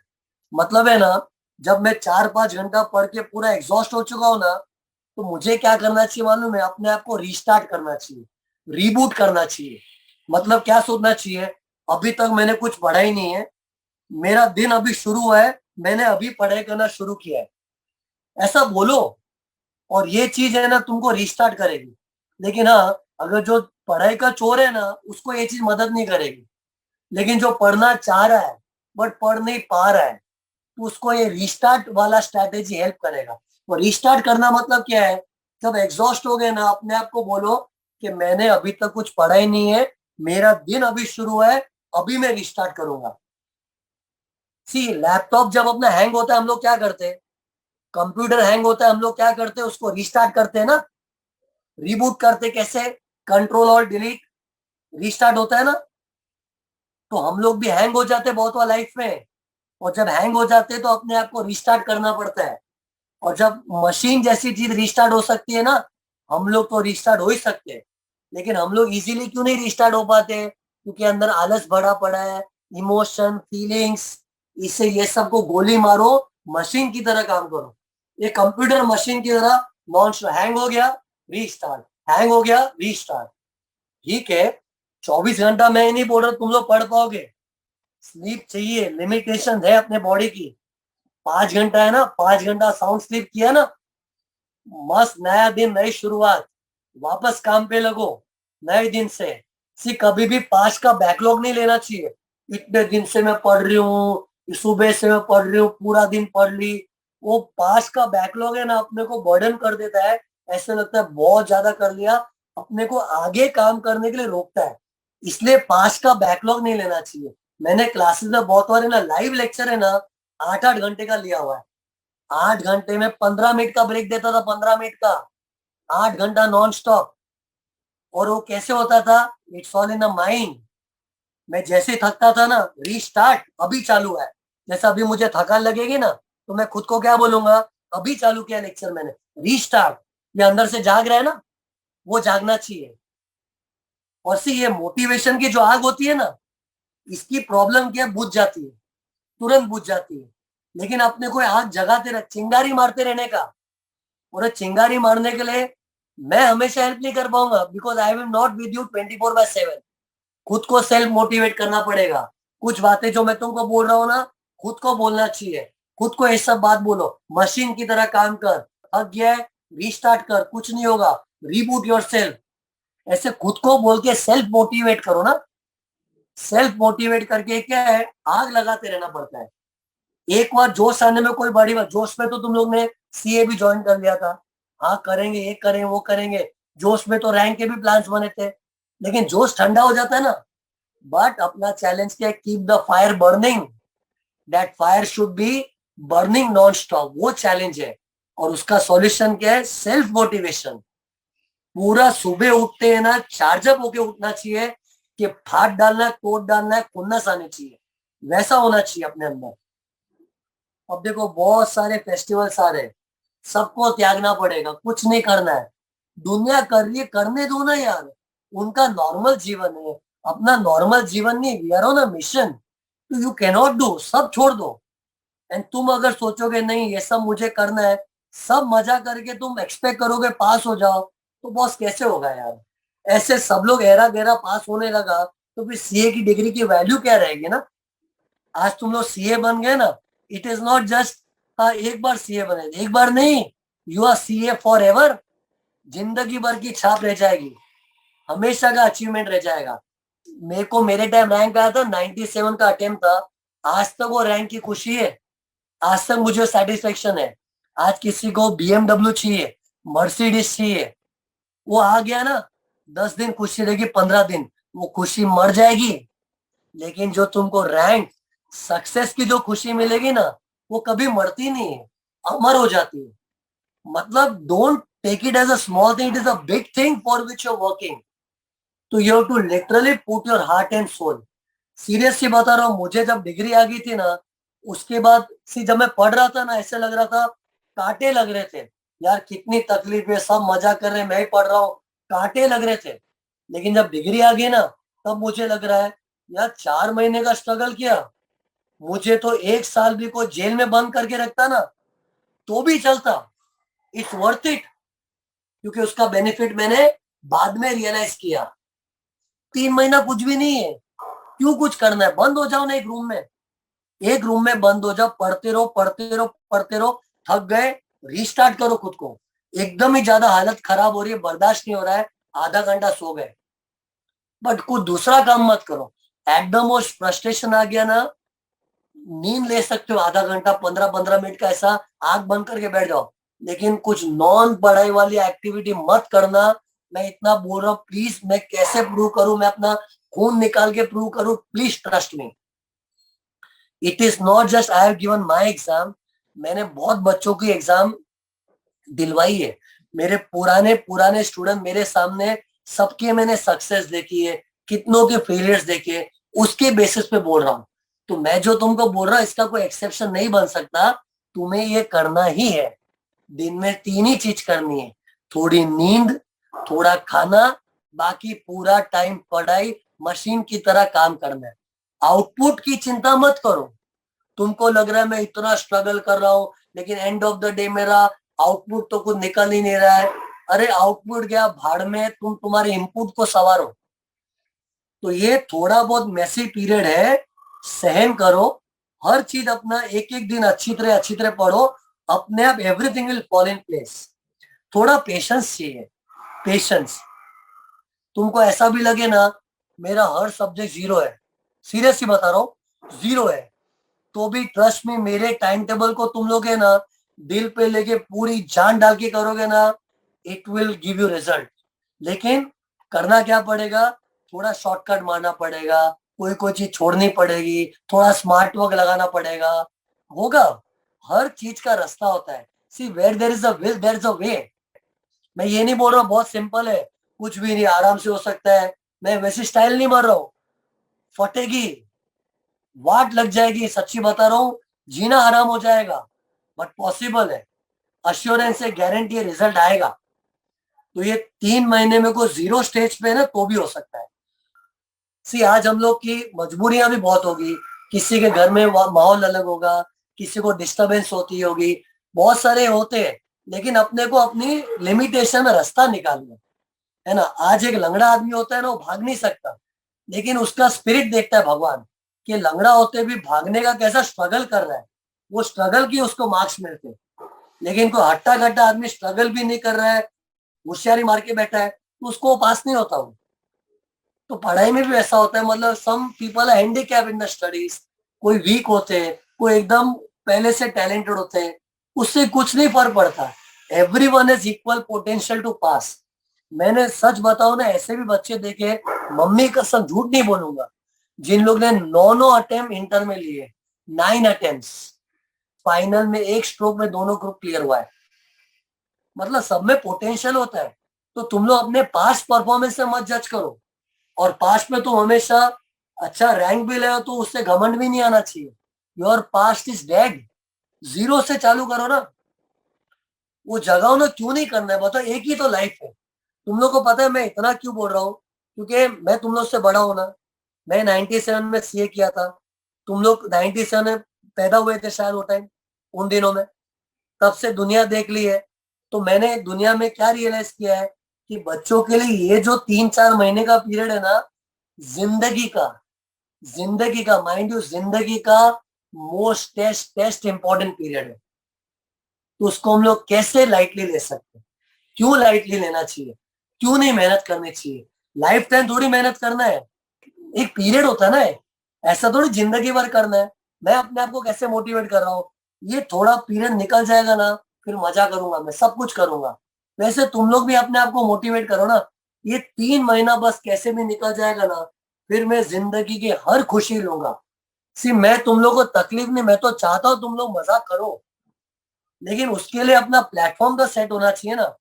[SPEAKER 1] मतलब है ना, जब मैं 4-5 घंटा पढ़ के पूरा एग्जॉस्ट हो चुका हूं ना, तो मुझे क्या करना चाहिए मालूम है, अपने आप को रीस्टार्ट करना चाहिए, रीबूट करना चाहिए। मतलब क्या सोचना चाहिए, अभी तक मैंने कुछ पढ़ा ही नहीं है, मेरा दिन अभी शुरू हुआ है, मैंने अभी पढ़ाई करना शुरू किया है, ऐसा बोलो। और ये चीज है ना तुमको रिस्टार्ट करेगी। लेकिन हाँ, अगर जो पढ़ाई का चोर है ना, उसको ये चीज मदद नहीं करेगी। लेकिन जो पढ़ना चाह रहा है बट पढ़ नहीं पा रहा है, तो उसको ये रिस्टार्ट वाला स्ट्रैटेजी हेल्प करेगा। और रिस्टार्ट करना मतलब क्या है, जब एग्जॉस्ट हो गए ना, अपने आप को बोलो कि मैंने अभी तक कुछ पढ़ा ही नहीं है, मेरा दिन अभी शुरू है, अभी मैं रिस्टार्ट करूंगा। सी, लैपटॉप जब अपना हैंग होता है हम लोग क्या करते हैं, कंप्यूटर हैंग होता है हम लोग क्या करते हैं, उसको रिस्टार्ट करते हैं ना, रिबूट करते कैसे, कंट्रोल और डिलीट, रिस्टार्ट होता है ना। तो हम लोग भी हैंग हो जाते हैं बहुत बार लाइफ में, और जब हैंग हो जाते हैं तो अपने आप को रिस्टार्ट करना पड़ता है। और जब मशीन जैसी चीज रिस्टार्ट हो सकती है ना, हम लोग तो रिस्टार्ट हो ही सकते हैं। लेकिन हम लोग इजीली क्यों नहीं रिस्टार्ट हो पाते, क्योंकि अंदर आलस भरा पड़ा है, इमोशन फीलिंग्स। इससे ये सबको गोली मारो, मशीन की तरह काम करो। ये कंप्यूटर मशीन की तरह नॉन स्टॉप हैंग हो गया रीस्टार्ट, हैंग हो गया रीस्टार्ट। ठीक है, 24 घंटा मैं ही नहीं बोल रहा तुम लोग पढ़ पाओगे, स्लीप चाहिए, लिमिटेशन है अपने बॉडी की। 5 घंटा है ना, 5 घंटा साउंड स्लीप किया ना, मस्त नया दिन, नई शुरुआत, वापस काम पे लगो नए दिन से। सी, कभी भी पास्ट का बैकलॉग नहीं लेना चाहिए, इतने दिन से मैं पढ़ रही हूँ, सुबह से मैं पढ़ रही हूँ, पूरा दिन पढ़ ली। वो पास्ट का बैकलॉग है ना, अपने को बर्डन कर देता है, ऐसे लगता है बहुत ज्यादा कर लिया, अपने को आगे काम करने के लिए रोकता है। इसलिए पास्ट का बैकलॉग नहीं लेना चाहिए। मैंने क्लासेस में बहुत बार है ना, लाइव लेक्चर है ना, 8-8 घंटे का लिया हुआ है। 8 घंटे में 15 मिनट का ब्रेक देता था, 15 मिनट का, 8 घंटा नॉन स्टॉप। और वो कैसे होता था, it's all in the mind. मैं जैसे ही थकता था ना, रीस्टार्ट अभी चालू है। जैसे अभी मुझे थकान लगेगी ना, तो मैं खुद को क्या बोलूंगा, अभी चालू किया लेक्चर मैंने, रीस्टार्ट। ये अंदर से जाग रहा है ना, वो जागना चाहिए। और सी, ये मोटिवेशन की जो आग होती है ना, इसकी प्रॉब्लम क्या है, बुझ जाती है, तुरंत बुझ जाती है। लेकिन अपने को आग जगाते रह, चिंगारी मारते रहने का। और चिंगारी मारने के लिए मैं हमेशा हेल्प नहीं कर पाऊंगा, because I will not with you 24/7। खुद को सेल्फ मोटिवेट करना पड़ेगा। कुछ बातें जो मैं तुमको बोल रहा हूँ ना, खुद को बोलना चाहिए। खुद को ये सब बात बोलो, मशीन की तरह काम कर, थक गया है रीस्टार्ट कर, कुछ नहीं होगा, रीबूट योर सेल्फ। ऐसे खुद को बोल के सेल्फ मोटिवेट करो ना। सेल्फ मोटिवेट करके क्या है, आग लगाते रहना पड़ता है। एक बार जोश आने में कोई बड़ी बात, जोश में तो तुम लोग ने सीए भी ज्वाइन कर लिया था, हाँ करेंगे ये करेंगे वो करेंगे, जोश में तो रैंक के भी प्लान्स बने थे। लेकिन जोश ठंडा हो जाता है ना, बट अपना चैलेंज क्या है, keep the fire burning. That fire should be burning non stop, वो चैलेंज है। और उसका सॉल्यूशन क्या है, सेल्फ मोटिवेशन। पूरा सुबह उठते हैं ना, चार्जअप होके उठना चाहिए, कि फाड़ डालना है, तोड़ डालना है, खुन्नस आनी चाहिए, वैसा होना चाहिए अपने अंदर। अब देखो बहुत सारे फेस्टिवल्स आ रहे हैं, सबको त्यागना पड़ेगा, कुछ नहीं करना है। दुनिया कर रही है, करने दो ना यार, उनका नॉर्मल जीवन है, अपना नॉर्मल जीवन नहीं। We are on a mission, तो यू कैनॉट डू, सब छोड़ दो। एंड तुम अगर सोचोगे नहीं ये सब मुझे करना है, सब मजा करके तुम एक्सपेक्ट करोगे पास हो जाओ, तो बॉस कैसे होगा यार। ऐसे सब लोग एरा गहरा पास होने लगा, तो फिर सीए की डिग्री की वैल्यू क्या रहेगी ना। आज तुम लोग सीए बन गए ना, इट इज नॉट जस्ट एक बार सीए बने, एक बार नहीं, you are CA forever. जिंदगी भर की छाप रह जाएगी, हमेशा का अचीवमेंट रह जाएगा। मेरे को मेरे टाइम रैंक आया था 97 का अटेम्प्ट था, आज तक वो रैंक की खुशी है, आज तक मुझे सेटिस्फेक्शन है। आज किसी को BMW चाहिए, मर्सिडीज चाहिए, वो आ गया ना, 10 दिन खुशी रहेगी, 15 दिन वो खुशी मर जाएगी। लेकिन जो तुमको रैंक सक्सेस की जो खुशी मिलेगी ना, वो कभी मरती नहीं है, अमर हो जाती है। मतलब don't take it as a small thing, it is a big thing for which you are working. तो you have to literally put your heart and soul. Seriously बता रहा हूँ, मुझे जब डिग्री आ गई थी ना, उसके बाद सी जब मैं पढ़ रहा था ना, ऐसे लग रहा था कांटे लग रहे थे। यार कितनी तकलीफ है, सब मजा कर रहे हैं, मैं ही पढ़ रहा हूँ, कांटे लग रहे थे। लेकिन जब डिग्री आ गई ना, तब मुझे लग रहा है यार 4 महीने का स्ट्रगल किया, मुझे तो 1 साल भी कोई जेल में बंद करके रखता ना, तो भी चलता। इट्स वर्थ इट, क्योंकि उसका बेनिफिट मैंने बाद में रियलाइज किया। 3 महीना कुछ भी नहीं है, क्यों कुछ करना है? बंद हो जाओ ना एक रूम में, एक रूम में बंद हो जाओ, पढ़ते रहो पढ़ते रहो पढ़ते रहो। थक गए, रीस्टार्ट करो खुद को। एकदम ही ज्यादा हालत खराब हो रही है, बर्दाश्त नहीं हो रहा है, आधा घंटा सो गए, बट कुछ दूसरा काम मत करो। एकदम वो फ्रस्ट्रेशन आ गया ना, नींद ले सकते हो आधा घंटा, 15-15 मिनट का ऐसा आंख बंद करके बैठ जाओ, लेकिन कुछ नॉन पढ़ाई वाली एक्टिविटी मत करना। मैं इतना बोल रहा हूँ, प्लीज। मैं कैसे प्रूव करूं, मैं अपना खून निकाल के प्रूव करूं? Please trust me. It is not just I have given my exam, मैंने बहुत बच्चों की एग्जाम दिलवाई है। मेरे पुराने पुराने स्टूडेंट मेरे सामने, सबके मैंने सक्सेस देखी है, कितनों के फेलियर्स देखे, उसके बेसिस पे बोल रहा हूँ। तो मैं जो तुमको बोल रहा हूँ, इसका कोई एक्सेप्शन नहीं बन सकता। तुम्हें ये करना ही है। दिन में 3 ही चीज करनी है, थोड़ी नींद, थोड़ा खाना, बाकी पूरा टाइम पढ़ाई, मशीन की तरह काम करना है। आउटपुट की चिंता मत करो। तुमको लग रहा है मैं इतना स्ट्रगल कर रहा हूँ, लेकिन एंड ऑफ द डे मेरा आउटपुट तो कुछ निकल ही नहीं रहा है। अरे आउटपुट गया भाड़ में, तुम तुम्हारे इनपुट को संवारो। तो ये थोड़ा बहुत मैसी पीरियड है, सहन करो। हर चीज अपना एक एक दिन अच्छी तरह पढ़ो, अपने आप everything will fall in place. थोड़ा पेशेंस चाहिए, पेशेंस। तुमको ऐसा भी लगे ना मेरा हर सब्जेक्ट 0 है, सीरियसली बता रहा हूँ 0 है, तो भी ट्रस्ट में मेरे टाइम टेबल को तुम लोग है ना दिल पे लेके पूरी जान डाल के करोगे ना, it will give you result. लेकिन करना क्या पड़ेगा? थोड़ा शॉर्टकट मारना पड़ेगा, कोई कोई चीज छोड़नी पड़ेगी, थोड़ा स्मार्ट वर्क लगाना पड़ेगा। होगा, हर चीज का रास्ता होता है। See where there is a will there is a way. मैं ये नहीं बोल रहा हूँ बहुत सिंपल है, कुछ भी नहीं, आराम से हो सकता है। मैं वैसी स्टाइल नहीं मार रहा हूँ, फटेगी, वाट लग जाएगी, सच्ची बता रहा हूँ, जीना हराम हो जाएगा, बट पॉसिबल है। अश्योरेंस से गारंटी है, रिजल्ट आएगा। तो ये 3 महीने में को 0 स्टेज पे है ना, तो भी हो सकता है। सी आज हम लोग की मजबूरियां भी बहुत होगी, किसी के घर में माहौल अलग होगा, किसी को डिस्टरबेंस होती होगी, बहुत सारे होते हैं। लेकिन अपने को अपनी लिमिटेशन में रास्ता निकालना है ना। आज एक लंगड़ा आदमी होता है ना, वो भाग नहीं सकता, लेकिन उसका स्पिरिट देखता है भगवान कि लंगड़ा होते भी भागने का कैसा स्ट्रगल कर रहा है, वो स्ट्रगल की उसको मार्क्स मिलते हैं। लेकिन कोई हट्टा कट्टा आदमी स्ट्रगल भी नहीं कर रहा है, होशियारी मार के बैठा है, तो उसको पास नहीं होता हूँ। तो पढ़ाई में भी ऐसा होता है, मतलब some people are handicap in the studies. कोई वीक होते हैं, कोई एकदम पहले से टैलेंटेड होते हैं, उससे कुछ नहीं फर्क पड़ता। Every one is equal potential to pass. मैंने सच बताओ ना, ऐसे भी बच्चे देखे, मम्मी कसम झूठ नहीं बोलूंगा, जिन लोग ने 9 अटेम्प्ट इंटर में लिए, 9 अटेम्प्ट, फाइनल में एक स्ट्रोक में दोनों ग्रुप क्लियर हुआ है। मतलब सब में पोटेंशियल होता है। तो तुम लोग अपने पास्ट परफॉर्मेंस से मत जज करो, और पास्ट में तुम हमेशा अच्छा रैंक भी ले, तो उससे घमंड भी नहीं आना चाहिए। योर पास्ट इज डेड, 0 से चालू करो ना। वो जगाओ ना, क्यों नहीं करना है बताओ? एक ही तो लाइफ है। तुम लोग को पता है मैं इतना क्यों बोल रहा हूँ? क्योंकि मैं तुम लोग से बड़ा हूं ना। मैं 97 में सीए किया था, तुम लोग 97 में पैदा हुए थे शायद वो टाइम, उन दिनों में। तब से दुनिया देख ली है। तो मैंने दुनिया में क्या रियलाइज किया है कि बच्चों के लिए ये जो 3-4 महीने का पीरियड है ना, जिंदगी का, जिंदगी का, माइंड यू, जिंदगी का most test test important period है। तो उसको हम लोग कैसे लाइटली ले सकते हैं? क्यों लाइटली लेना चाहिए? क्यों नहीं मेहनत करनी चाहिए? लाइफ टाइम थोड़ी मेहनत करना है, एक पीरियड होता है ना, ऐसा थोड़ी जिंदगी भर करना है। मैं अपने आप को कैसे मोटिवेट कर रहा हूँ, ये थोड़ा पीरियड निकल जाएगा ना, फिर मजा करूंगा, मैं सब कुछ करूंगा। वैसे तुम लोग भी अपने आप को मोटिवेट करो ना, ये 3 महीना बस कैसे भी निकल जाएगा ना, फिर मैं जिंदगी की हर खुशी लूंगा। सी मैं तुम लोग को तकलीफ नहीं, मैं तो चाहता हूँ तुम लोग मजा करो, लेकिन उसके लिए अपना प्लेटफॉर्म तो सेट होना चाहिए ना।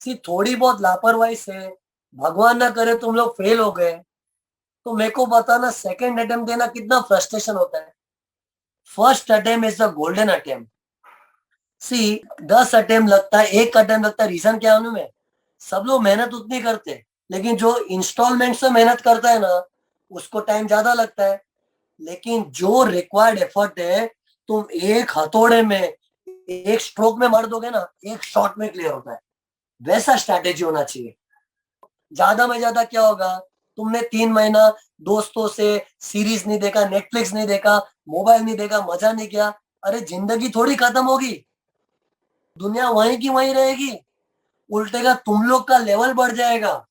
[SPEAKER 1] सी थोड़ी बहुत लापरवाही से, भगवान ना करे तुम लोग फेल हो गए, तो मेरे को बताना सेकंड अटेम्प्ट देना कितना फ्रस्ट्रेशन होता है। First attempt is the golden attempt. See 10 attempt लगता है, 1 अटेम्प्ट लगता है, रीजन क्या है उनमें, सब लोग मेहनत उतनी करते, लेकिन जो इंस्टॉलमेंट से मेहनत करता है ना, उसको टाइम ज्यादा लगता है। लेकिन जो रिक्वायर्ड एफर्ट है, तुम एक हथौड़े में, एक स्ट्रोक में मार दोगे ना, एक शॉट में क्लियर होता है। वैसा स्ट्रैटेजी होना चाहिए। ज्यादा में ज्यादा क्या होगा, तुमने 3 महीना दोस्तों से सीरीज नहीं देखा, नेटफ्लिक्स नहीं देखा, मोबाइल नहीं देखा, मजा नहीं किया, अरे जिंदगी थोड़ी खत्म होगी, दुनिया वहीं की वहीं रहेगी। उल्टे का तुम लोग का लेवल बढ़ जाएगा।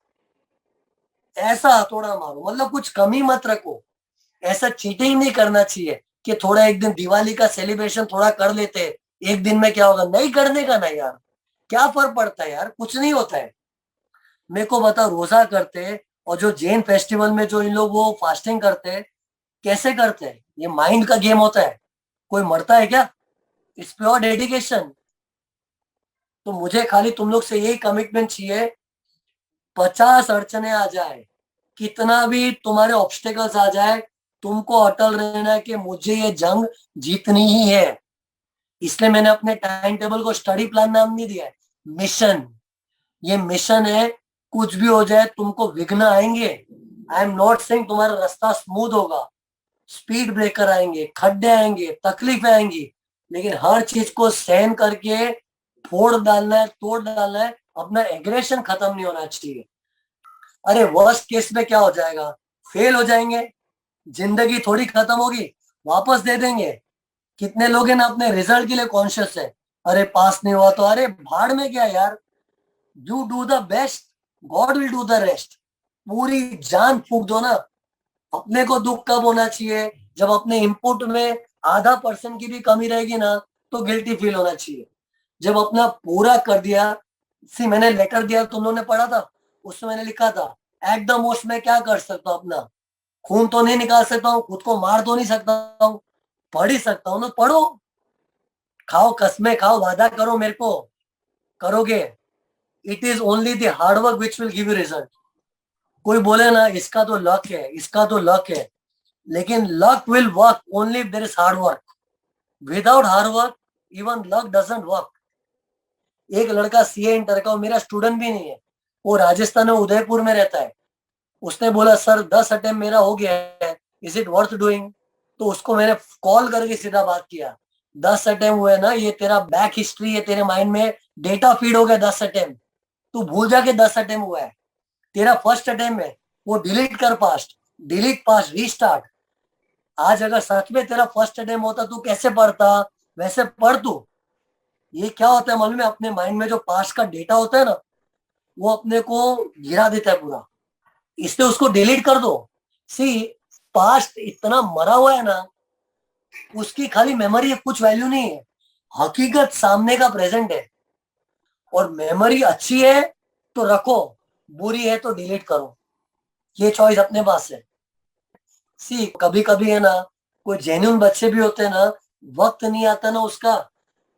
[SPEAKER 1] ऐसा हथौड़ा मारो, मतलब कुछ कमी मत रखो। ऐसा चीटिंग नहीं करना चाहिए कि थोड़ा एक दिन दिवाली का सेलिब्रेशन थोड़ा कर लेते, एक दिन में क्या होगा, नहीं करने का ना यार, क्या फर्क पड़ता है यार, कुछ नहीं होता है। मेरे को बता, रोजा करते हैं, और जो जैन फेस्टिवल में जो इन लोग वो फास्टिंग करते हैं, कैसे करते हैं, ये माइंड का गेम होता है, कोई मरता है क्या, इट्स प्योर डेडिकेशन। तो मुझे खाली तुम लोग से यही कमिटमेंट चाहिए, 50 अड़चने आ जाए, कितना भी तुम्हारे ऑब्स्टेकल्स आ जाए, तुमको अटल रहना है कि मुझे ये जंग जीतनी ही है। इसलिए मैंने अपने टाइम टेबल को स्टडी प्लान नाम नहीं दिया है, मिशन। ये मिशन है, कुछ भी हो जाए तुमको विघ्न आएंगे, आई एम नॉट सेइंग तुम्हारा रास्ता स्मूथ होगा, स्पीड ब्रेकर आएंगे, खड्डे आएंगे, तकलीफें आएंगी, लेकिन हर चीज को सहन करके फोड़ डालना है, तोड़ डालना है। अपना एग्रेशन खत्म नहीं होना चाहिए। अरे वर्स्ट केस में क्या हो जाएगा, फेल हो जाएंगे, जिंदगी थोड़ी खत्म होगी, वापस दे देंगे। कितने लोग हैं ना अपने रिजल्ट के लिए कॉन्शियस है, अरे पास नहीं हुआ तो अरे भाड़ में क्या यार, you do the best, God will do the rest. पूरी जान फूक दो ना। अपने को दुख कब होना चाहिए, जब अपने इनपुट में ½ % की भी कमी रहेगी ना, तो गिल्टी फील होना चाहिए। जब अपना पूरा कर दिया, सी मैंने लेटर दिया तुम लोगों ने पढ़ा था, उसमें मैंने लिखा था एट द मोस्ट मैं क्या कर सकता हूँ, अपना खून तो नहीं निकाल सकता हूँ, खुद को मार तो नहीं सकता हूँ, पढ़ ही सकता हूँ ना, पढ़ो, खाओ कसमें खाओ, वादा करो मेरे को, करोगे। It is only the hard work which will give you result. कोई बोले ना इसका तो लक है, इसका तो लक है, लेकिन luck will work only if there is hard work. Without hard work even luck doesn't work. एक लड़का सीए इंटर का, मेरा स्टूडेंट भी नहीं है, वो राजस्थान में उदयपुर में रहता है, उसने बोला सर 10 अटेम्प्ट मेरा हो गया है, इज इट वर्थ डूइंग। तो उसको मैंने कॉल करके सीधा बात किया, 10 अटेम्प्ट हुए ना, ये तेरा बैक हिस्ट्री है, तेरे माइंड में डेटा फीड हो गया 10 अटेम्प्ट, तू भूल जा के 10 अटेम्प्ट हुआ है। तेरा फर्स्ट अटेम्प्ट है, वो डिलीट कर पास्ट, डिलीट पास्ट रीस्टार्ट। आज अगर सच में तेरा फर्स्ट अटेम्प्ट होता, तू कैसे पढ़ता, वैसे पढ़ तू। ये क्या होता है मालूम है, अपने माइंड में जो पास्ट का डेटा होता है ना, वो अपने को गिरा देता है पूरा, इसलिए उसको डिलीट कर दो। सी पास्ट इतना मरा हुआ है ना, उसकी खाली मेमोरी है, कुछ वैल्यू नहीं है। हकीकत सामने का प्रेजेंट है, और मेमोरी अच्छी है तो रखो, बुरी है तो डिलीट करो, ये चॉइस अपने पास है। सी कभी कभी है ना, कोई जेन्युइन बच्चे भी होते हैं ना, वक्त नहीं आता ना उसका,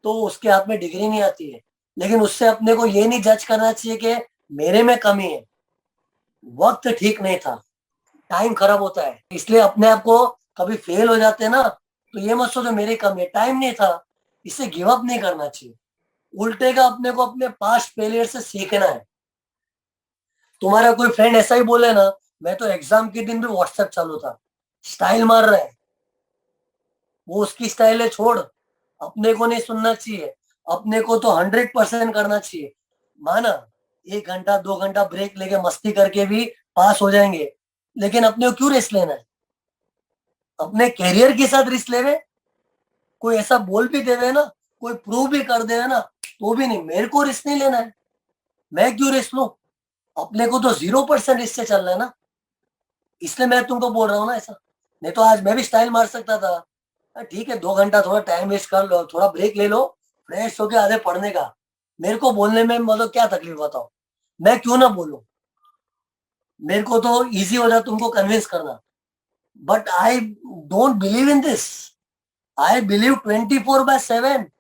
[SPEAKER 1] तो उसके हाथ में डिग्री नहीं आती है, लेकिन उससे अपने को ये नहीं जज करना चाहिए कि मेरे में कमी है, वक्त ठीक नहीं था, टाइम खराब होता है। इसलिए अपने आप को कभी फेल हो जाते हैं ना, तो ये मत सोचो मेरी कमी है, टाइम नहीं था, इससे गिव अप नहीं करना चाहिए। उल्टे का अपने को अपने पास्ट फेलियर से सीखना है। तुम्हारा कोई फ्रेंड ऐसा ही बोले ना, मैं तो एग्जाम के दिन भी व्हाट्सएप चालू था, स्टाइल मार रहा है, वो उसकी स्टाइल है, छोड़, अपने को नहीं सुनना चाहिए। अपने को तो 100% करना चाहिए। माना 1 घंटा 2 घंटा ब्रेक लेके मस्ती करके भी पास हो जाएंगे, लेकिन अपने को क्यों रिस्क लेना है, अपने कैरियर के साथ रिस्क ले रहे। कोई ऐसा बोल भी देवे ना, कोई प्रूव भी कर देवे ना, तो भी नहीं, मेरे को रिस्क नहीं लेना है, मैं क्यों रिस्क लूं। अपने को तो 0% रिस्क से चलना है ना, इसलिए मैं तुमको बोल रहा हूँ ना ऐसा। नहीं तो आज मैं भी स्टाइल मार सकता था, ठीक है 2 घंटा थोड़ा टाइम वेस्ट कर लो, थोड़ा ब्रेक ले लो, फ्रेश होके आधे पढ़ने का। मेरे को बोलने में मतलब क्या तकलीफ बताओ, मैं क्यों ना बोलूं, मेरे को तो इजी हो जाए तुमको कन्विंस करना। But I don't believe in this, I believe 24/7।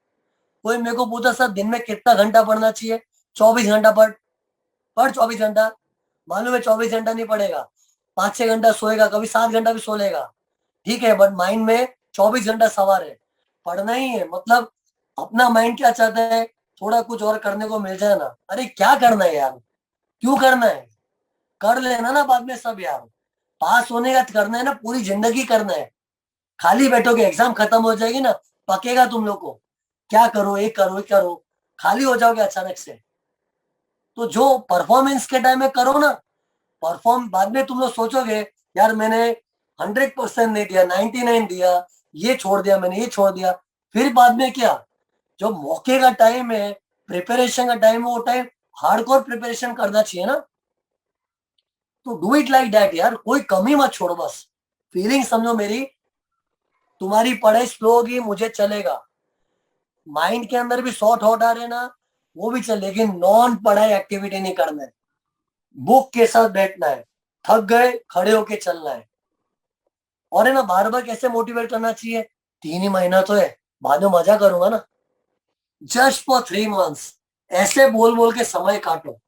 [SPEAKER 1] कोई मेरे को पूछा सर दिन में कितना घंटा पढ़ना चाहिए, 24 घंटा पढ़, पढ़ 24 घंटा। मालूम है 24 घंटा नहीं पढ़ेगा, 5-6 घंटा सोएगा, कभी 7 घंटा भी सो लेगा, ठीक है, बट माइंड में 24 घंटा सवार है, पढ़ना ही है। मतलब अपना माइंड क्या चाहता है, थोड़ा कुछ और करने को मिल जाए ना। अरे क्या करना है यार, क्यों करना है, कर लेना ना बाद में सब यार। पास होने का करना है ना, पूरी जिंदगी करना है। खाली बैठोगे एग्जाम खत्म हो जाएगी ना, पकेगा तुम लोग को, क्या करो ये करो ये करो, खाली हो जाओगे अचानक से। तो जो परफॉर्मेंस के टाइम में करो ना, परफॉर्म बाद में तुम लोग सोचोगे यार मैंने 100% नहीं दिया, 99 दिया, ये छोड़ दिया मैंने, ये छोड़ दिया। फिर बाद में क्या, जो मौके का टाइम है, प्रिपरेशन का टाइम है, वो टाइम हार्डकोर प्रिपरेशन करना चाहिए ना। तो डू इट लाइक दैट यार, कोई कमी मत छोड़ो बस। फीलिंग समझो मेरी, तुम्हारी पढ़ाई स्लो होगी मुझे चलेगा, माइंड के अंदर भी 100 थॉट आ रहे ना, वो भी चल, लेकिन नॉन पढ़ाई एक्टिविटी नहीं करना है, बुक के साथ बैठना है, थक गए खड़े होके चलना है। और है ना बार बार कैसे मोटिवेट करना चाहिए, 3 ही महीना तो है, बाद में मजा करूंगा ना, जस्ट फॉर 3 months, ऐसे बोल बोल के समय काटो।